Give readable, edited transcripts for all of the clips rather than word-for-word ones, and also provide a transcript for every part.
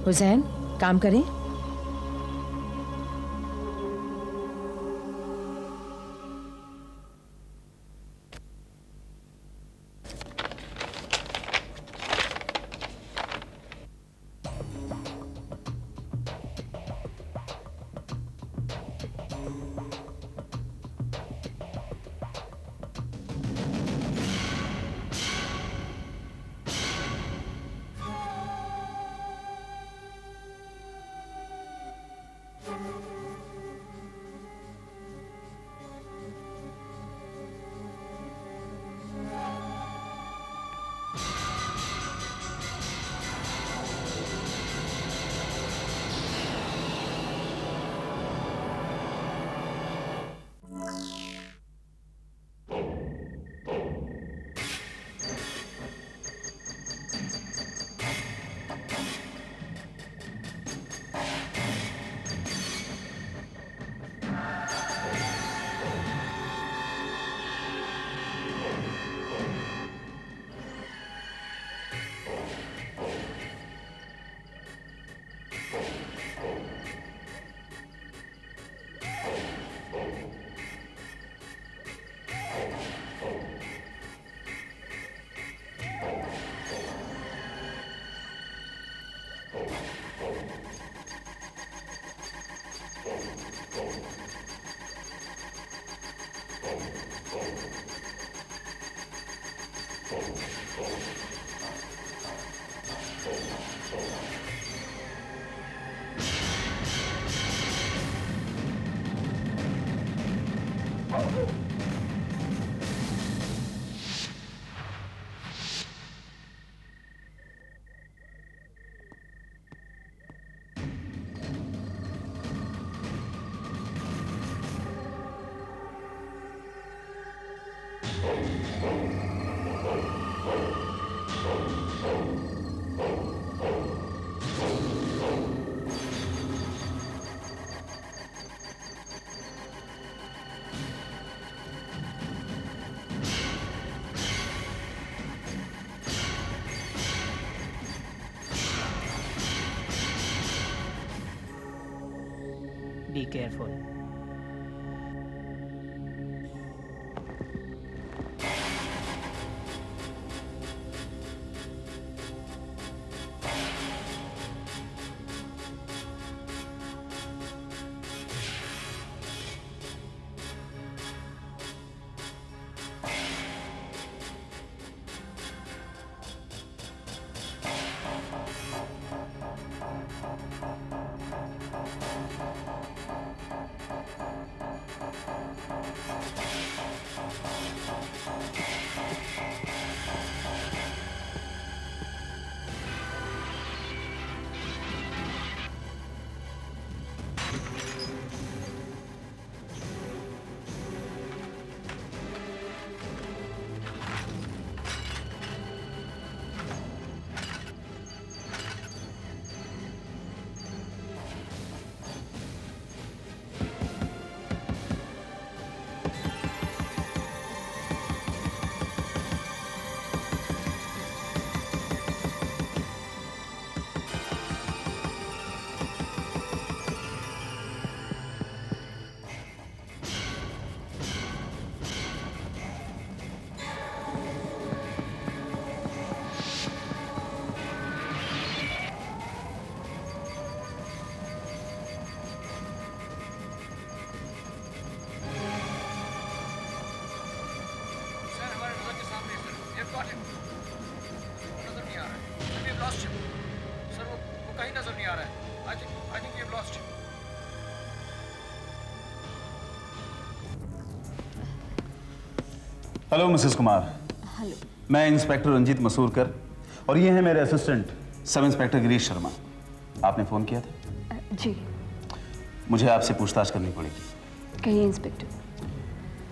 हुसैन, काम करें। Be careful. Hello Mrs Kumar. Hello. मैं इंस्पेक्टर रंजीत मसूरकर और ये है मेरे assistant sub inspector Girish Sharma. आपने फोन किया था? जी। मुझे आपसे पूछताछ करनी पड़ेगी। कहिए इंस्पेक्टर।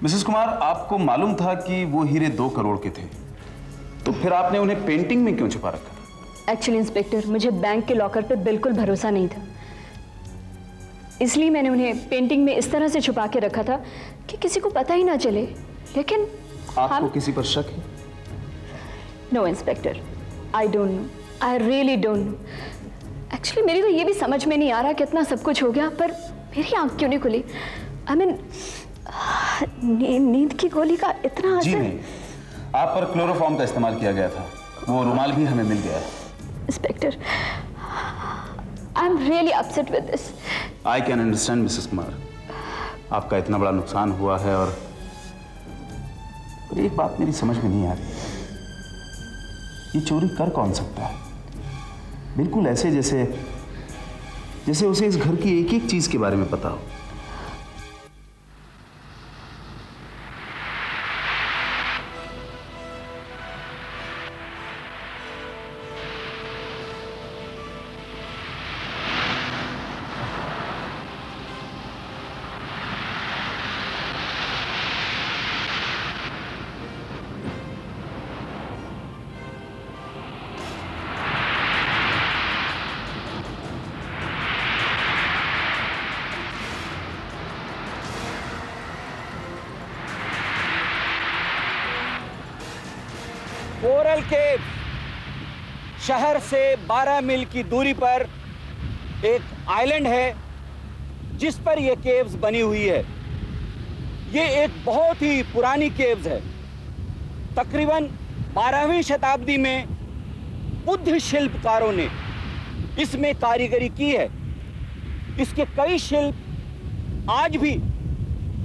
मिसेस कुमार, आपको मालूम था कि वो हीरे 2 करोड़ के थे, तो फिर आपने उन्हें पेंटिंग में क्यों छुपा रखा था? एक्चुअली इंस्पेक्टर, मुझे बैंक के लॉकर पे बिल्कुल भरोसा नहीं था, इसलिए मैंने उन्हें पेंटिंग में इस तरह से छुपा के रखा था कि किसी को पता ही ना चले। लेकिन आपको किसी पर शक है? No inspector, I don't know, I really don't know. Actually मेरी तो ये भी समझ में नहीं आ रहा कितना सब कुछ हो गया, पर मेरी आंख क्यों नहीं खुली? आई मीन नींद की गोली का इतना जी असर? नहीं, आप पर क्लोरोफॉर्म का इस्तेमाल किया गया था, वो रुमाल भी हमें मिल गया है। Inspector, I am really upset with this. I can understand Mrs Kumar, आपका इतना बड़ा नुकसान हुआ है और एक बात मेरी समझ में नहीं आ रही, ये चोरी कर कौन सकता है? बिल्कुल ऐसे जैसे उसे इस घर की एक एक चीज के बारे में पता हो। कोरल केव शहर से 12 मील की दूरी पर एक आइलैंड है जिस पर यह केव्स बनी हुई है। ये एक बहुत ही पुरानी केव्स है। तकरीबन 12वीं शताब्दी में बुद्ध शिल्पकारों ने इसमें कारीगरी की है। इसके कई शिल्प आज भी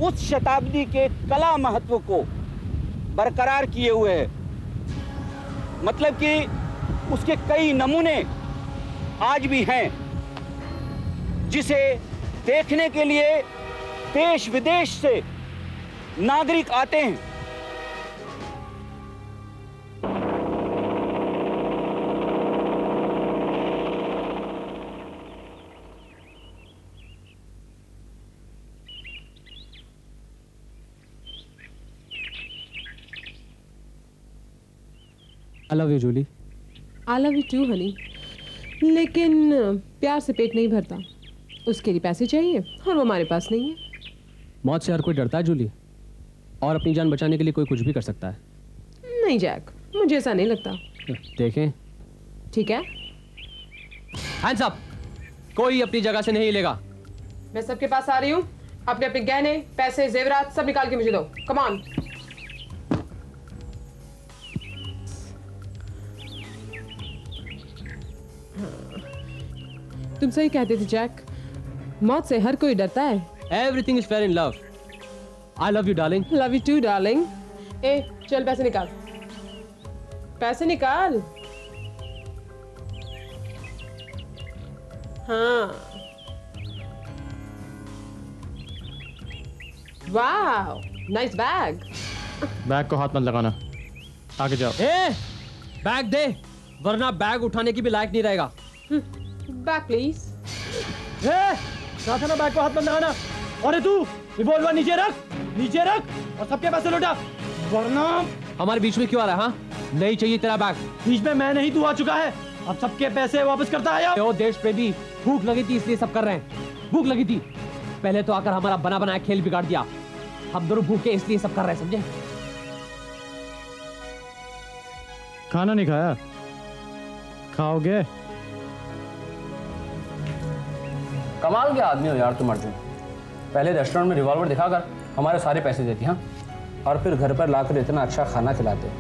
उस शताब्दी के कला महत्व को बरकरार किए हुए हैं। मतलब कि उसके कई नमूने आज भी हैं जिसे देखने के लिए देश विदेश से नागरिक आते हैं। I love you, Jully. I love you too, honey। लेकिन प्यार से पेट नहीं भरता, उसके लिए पैसे चाहिए और वो हमारे पास नहीं है। मौत से हर कोई डरता है जूली, और अपनी जान बचाने के लिए कोई कुछ भी कर सकता है। नहीं जैक, मुझे ऐसा नहीं लगता। देखें। ठीक है, हैंड्स अप। कोई अपनी जगह से नहीं हिलेगा। मैं सबके पास आ रही हूँ। अपने अपने गहने, पैसे, जेवरात सब निकाल के मुझे दो। Come on. तुम सही कहते थे जैक, मौत से हर कोई डरता है। Everything is fair in love. I love you, darling. Love you too, darling। ए, चल पैसे निकाल, पैसे निकाल। हाँ, वाओ, नाइस बैग। बैग को हाथ मत लगाना, आगे जाओ। ए, बैग दे, वरना बैग उठाने की भी लायक नहीं रहेगा। Bag please. कहा था ना बैग को हाथ मत लगाना। और तू रिवॉल्वर नीचे रख और सबके पैसे लौटा, वरना। हमारे बीच में क्यों आ रहा है? हाँ, नहीं चाहिए तेरा बैग। बीच में मैं नहीं, तू आ चुका है। अब सबके पैसे वापस करता आया। ओ देश प्रेमी, भूख लगी थी इसलिए सब कर रहे हैं। भूख लगी थी, पहले तो आकर हमारा बना बनाया खेल बिगाड़ दिया। हम दोनों भूखे इसलिए सब कर रहे हैं, समझे? खाना नहीं खाया, खाओगे? कमाल के आदमी हो यार तुम अर्जुन। पहले रेस्टोरेंट में रिवॉल्वर दिखाकर हमारे सारे पैसे देती, हाँ, और फिर घर पर लाकर इतना अच्छा खाना खिलाते हो।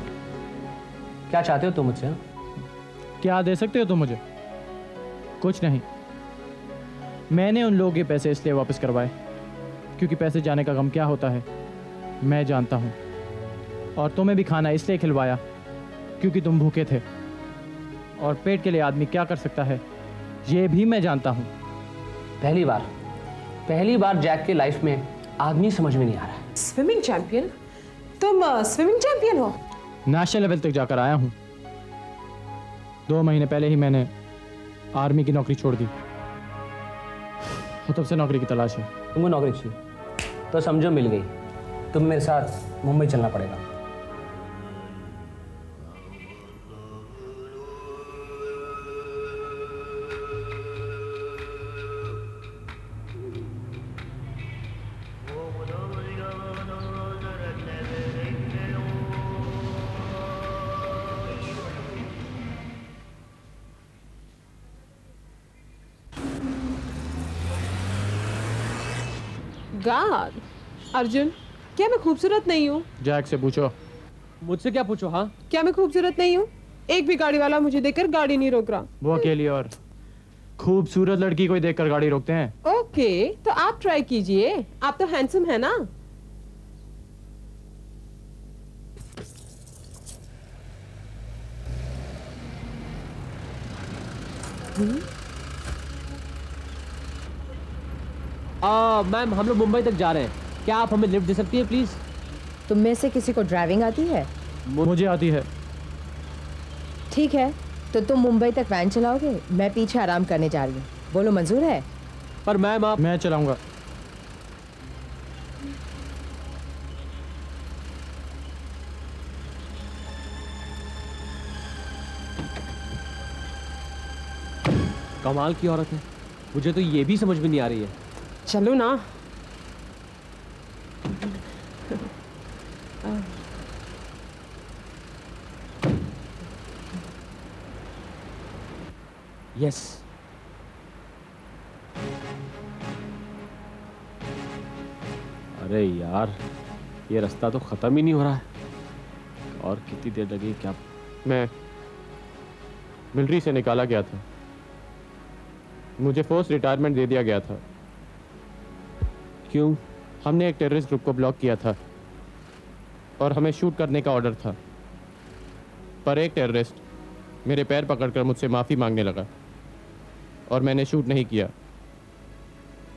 क्या चाहते हो तुम मुझसे? क्या दे सकते हो तुम मुझे? कुछ नहीं। मैंने उन लोगों के पैसे इसलिए वापस करवाए क्योंकि पैसे जाने का गम क्या होता है मैं जानता हूँ, और तुम्हें भी खाना इसलिए खिलवाया क्योंकि तुम भूखे थे, और पेट के लिए आदमी क्या कर सकता है ये भी मैं जानता हूँ। पहली बार जैक के लाइफ में आदमी समझ में नहीं आ रहा है। Swimming champion? तुम स्विमिंग चैंपियन हो? नेशनल लेवल तक जाकर आया हूँ। 2 महीने पहले ही मैंने आर्मी की नौकरी छोड़ दी, और तब से नौकरी की तलाश है। तुमको नौकरी चाहिए तो समझो मिल गई। तुम मेरे साथ मुंबई चलना पड़ेगा। गॉड अर्जुन, क्या मैं खूबसूरत नहीं हूँ? जैक से पूछो। मुझसे क्या पूछो? हाँ, क्या मैं खूबसूरत नहीं हूँ? एक भी गाड़ी वाला मुझे देखकर गाड़ी नहीं रोक रहा। वो अकेली और खूबसूरत लड़की को ही देखकर गाड़ी रोकते हैं। ओके, तो आप ट्राई कीजिए, आप तो हैंडसम है ना। मैम हम लोग मुंबई तक जा रहे हैं, क्या आप हमें लिफ्ट दे सकती है प्लीज? तुम में से किसी को ड्राइविंग आती है? मुझे आती है। ठीक है, तो तुम मुंबई तक वैन चलाओगे, मैं पीछे आराम करने जा रही हूँ। बोलो मंजूर है? पर मैम आप। मैं चलाऊंगा। कमाल की औरत है, मुझे तो ये भी समझ में नहीं आ रही है। चलो ना। यस। अरे यार, ये रास्ता तो खत्म ही नहीं हो रहा है। और कितनी देर लगेगी क्या? मैं मिलिट्री से निकाला गया था, मुझे फोर्स रिटायरमेंट दे दिया गया था। क्यों? हमने एक टेररिस्ट ग्रुप को ब्लॉक किया था और हमें शूट करने का ऑर्डर था, पर एक टेररिस्ट मेरे पैर पकड़कर मुझसे माफ़ी मांगने लगा और मैंने शूट नहीं किया।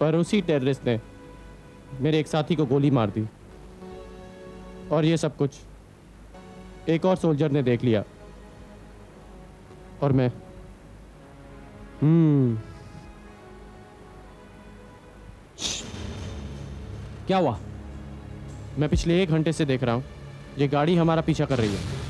पर उसी टेररिस्ट ने मेरे एक साथी को गोली मार दी और ये सब कुछ एक और सोल्जर ने देख लिया और मैं क्या हुआ? मैं पिछले 1 घंटे से देख रहा हूँ ये गाड़ी हमारा पीछा कर रही है।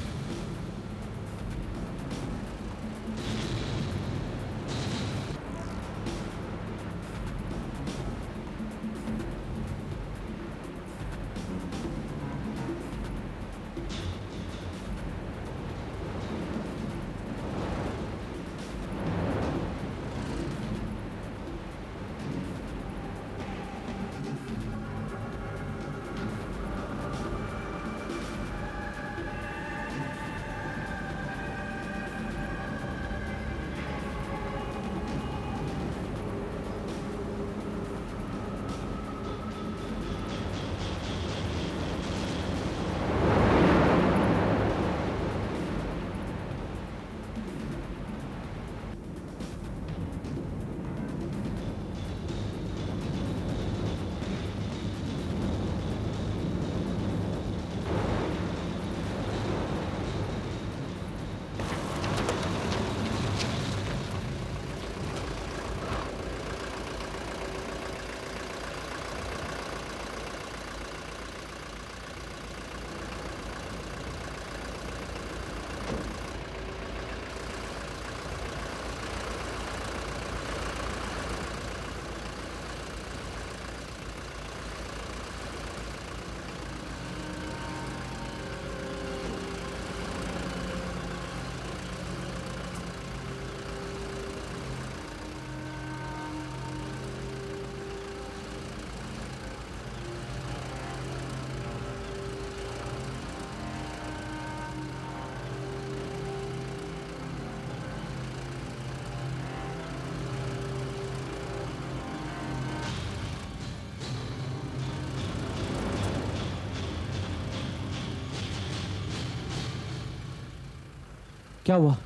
क्या हुआ?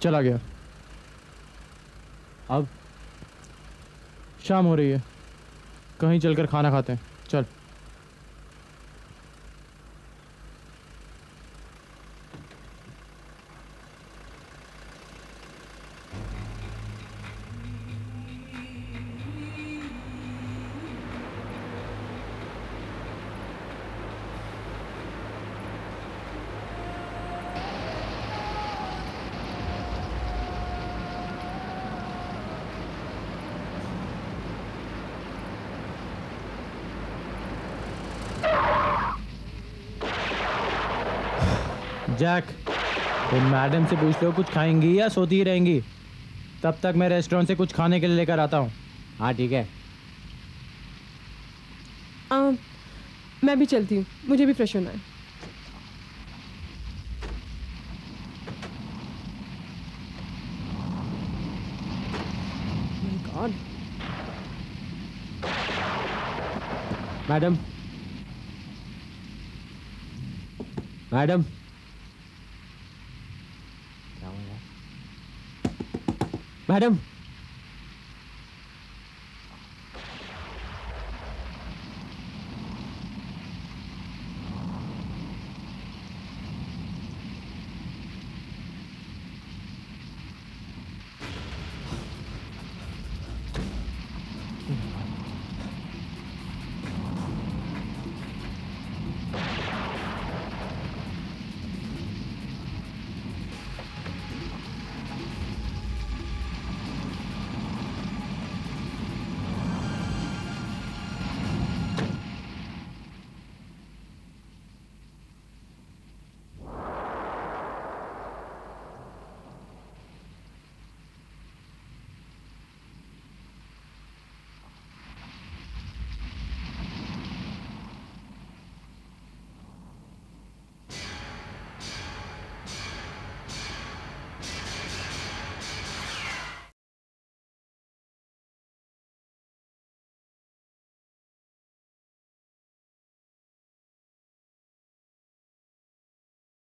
चला गया। अब शाम हो रही है, कहीं चलकर खाना खाते हैं। चल। जैक, तुम मैडम से पूछ लो कुछ खाएंगी या सोती ही रहेंगी। तब तक मैं रेस्टोरेंट से कुछ खाने के लिए लेकर आता हूँ। हाँ ठीक है। मैं भी चलती हूँ, मुझे भी फ्रेश होना है। My God. मैडम, मैडम, क्या हुआ यार? मैडम,